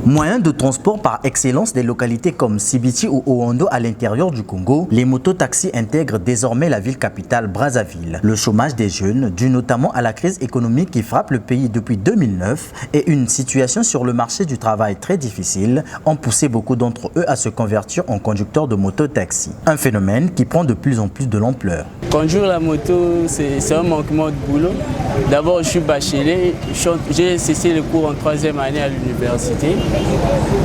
Moyen de transport par excellence des localités comme Sibiti ou Oando à l'intérieur du Congo, les mototaxis intègrent désormais la ville capitale Brazzaville. Le chômage des jeunes, dû notamment à la crise économique qui frappe le pays depuis 2009 et une situation sur le marché du travail très difficile, ont poussé beaucoup d'entre eux à se convertir en conducteurs de mototaxi. Un phénomène qui prend de plus en plus de l'ampleur. Conduire la moto, c'est un manquement de boulot. D'abord, je suis bachelier, j'ai cessé les cours en 3e année à l'université.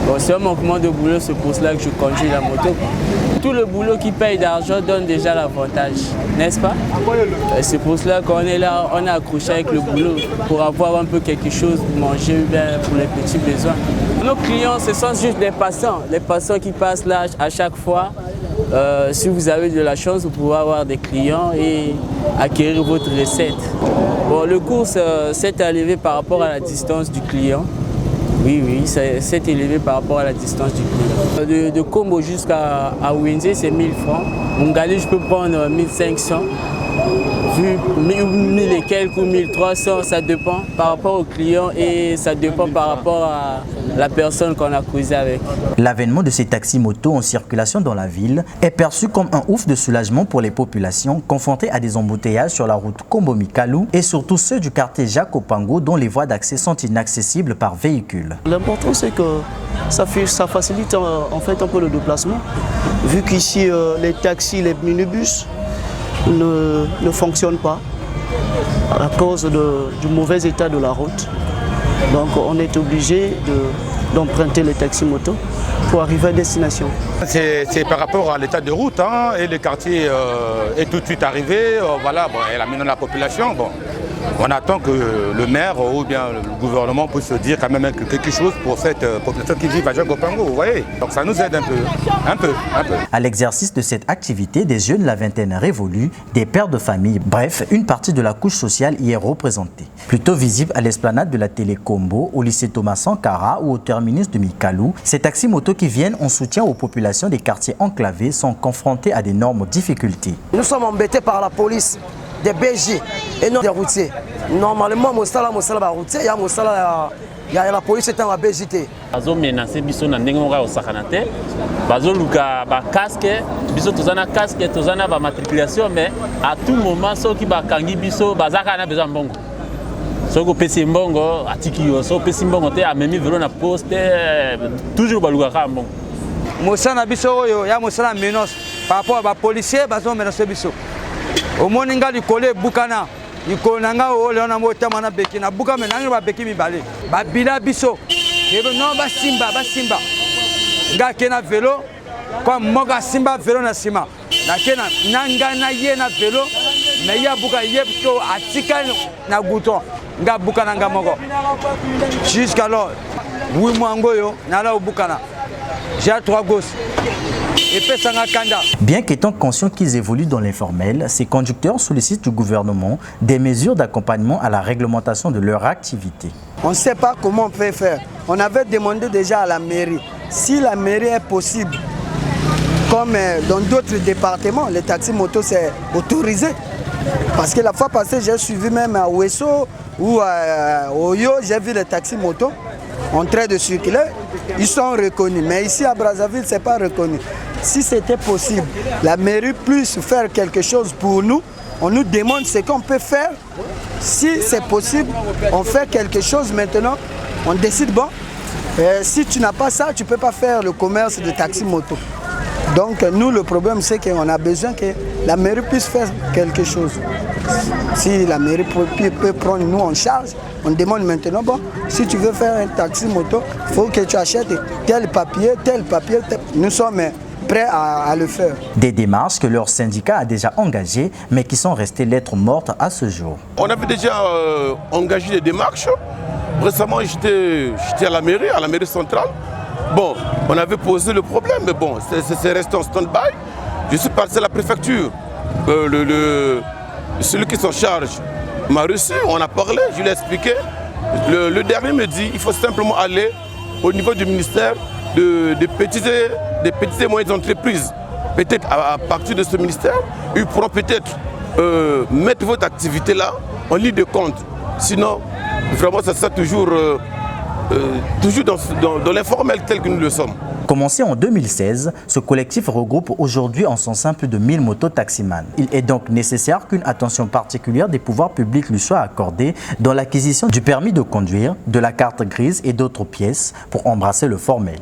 Bon, c'est un manquement de boulot, c'est pour cela que je conduis la moto. Tout le boulot qui paye d'argent donne déjà l'avantage, n'est-ce pas? C'est pour cela qu'on est là, on est accroché avec le boulot pour avoir un peu quelque chose pour manger, bien pour les petits besoins. Nos clients, ce sont juste des passants, les passants qui passent là à chaque fois. Si vous avez de la chance, vous pouvez avoir des clients et acquérir votre recette. Bon, le cours s'est élevé par rapport à la distance du client. Oui, c'est élevé par rapport à la distance du client. De Combo jusqu'à Wenze, c'est 1000 francs. Mungali, je peux prendre 1500. Vu 1000 et quelques ou 1300, ça dépend par rapport au client et ça dépend par rapport à la personne qu'on a causé avec. L'avènement de ces taxis-motos en circulation dans la ville est perçu comme un ouf de soulagement pour les populations confrontées à des embouteillages sur la route Kombo-Mikalou et surtout ceux du quartier Jacques-Opango dont les voies d'accès sont inaccessibles par véhicule. L'important c'est que ça facilite en fait un peu le déplacement, vu qu'ici les taxis, les minibus ne fonctionnent pas à cause du mauvais état de la route. Donc on est obligé d'emprunter les taxis-motos pour arriver à destination. C'est par rapport à l'état de route, hein, et le quartier est tout de suite arrivé, voilà, bon, elle a mis dans la population. Bon. On attend que le maire ou bien le gouvernement puisse se dire quand même quelque chose pour cette population qui vit à Jacques-Opango, vous voyez. Donc ça nous aide un peu. À l'exercice de cette activité, des jeunes de la vingtaine révolus, des pères de famille, bref, une partie de la couche sociale y est représentée. Plutôt visible à l'esplanade de la télé Combo, au lycée Thomas Sankara ou au terminus de Mikalou, ces taxis-motos qui viennent en soutien aux populations des quartiers enclavés sont confrontés à d'énormes difficultés. Nous sommes embêtés par la police, des BG et non des routiers. Normalement, Mosala routier, il y a la police est en BGT. Bazo menacé biso na ndenge moko osakana te. Bazo luka ba casque, biso tozana casque, tozana ba matriculation, mais à tout moment soki ba kangi biso bazaka na besoin mbongo. Soko pesi mbongo atiki yo, so pesi mbongo te amemi velo na poste, toujours ba luka ka mbongo. Mosana biso yo ya mosala menace par rapport à ba policier bazo menacer biso. Au moninga du collègue Bukana, du Konanga au Léonamo Tamana Bekina, Buka Menang, Beki Mibale, Babila Bisso, non Basimba, Gakena vélo, comme Moga Simba vélo na Sima, Nakena Nangana Yena vélo, mais ya Buka Yepto, Atika na Bouton, Gabukananga Mogo. Jusqu'alors, Wimangoyo, Nala au Bukana, j'ai 3 gosses. Bien qu'étant conscients qu'ils évoluent dans l'informel, ces conducteurs sollicitent du gouvernement des mesures d'accompagnement à la réglementation de leur activité. On ne sait pas comment on peut faire. On avait demandé déjà à la mairie, si la mairie est possible, comme dans d'autres départements, les taxis-motos c'est autorisé. Parce que la fois passée, j'ai suivi même à Ouesso ou à Oyo, j'ai vu les taxis-motos en train de circuler. Ils sont reconnus, mais ici à Brazzaville, ce n'est pas reconnu. Si c'était possible, la mairie puisse faire quelque chose pour nous, on nous demande ce qu'on peut faire. Si c'est possible, on fait quelque chose maintenant, on décide, bon, si tu n'as pas ça, tu ne peux pas faire le commerce de taxi-moto. Donc nous, le problème, c'est qu'on a besoin que la mairie puisse faire quelque chose. Si la mairie peut prendre nous en charge, on demande maintenant, bon, si tu veux faire un taxi-moto, il faut que tu achètes tel papier. Nous sommes prêts à le faire. Des démarches que leur syndicat a déjà engagées, mais qui sont restées lettres mortes à ce jour. On avait déjà engagé des démarches. Récemment, j'étais à la mairie centrale. Bon, on avait posé le problème, mais bon, c'est resté en stand-by. Je suis passé à la préfecture. Celui qui s'en charge m'a reçu, on a parlé, je lui ai expliqué. Le dernier me dit qu'il faut simplement aller au niveau du ministère des petites et moyennes entreprises. Peut-être à partir de ce ministère, ils pourront peut-être mettre votre activité là en ligne de compte. Sinon, vraiment, ça sera toujours toujours dans l'informel tel que nous le sommes. Commencé en 2016, ce collectif regroupe aujourd'hui en son sein plus de 1000 mototaximans. Il est donc nécessaire qu'une attention particulière des pouvoirs publics lui soit accordée dans l'acquisition du permis de conduire, de la carte grise et d'autres pièces pour embrasser le formel.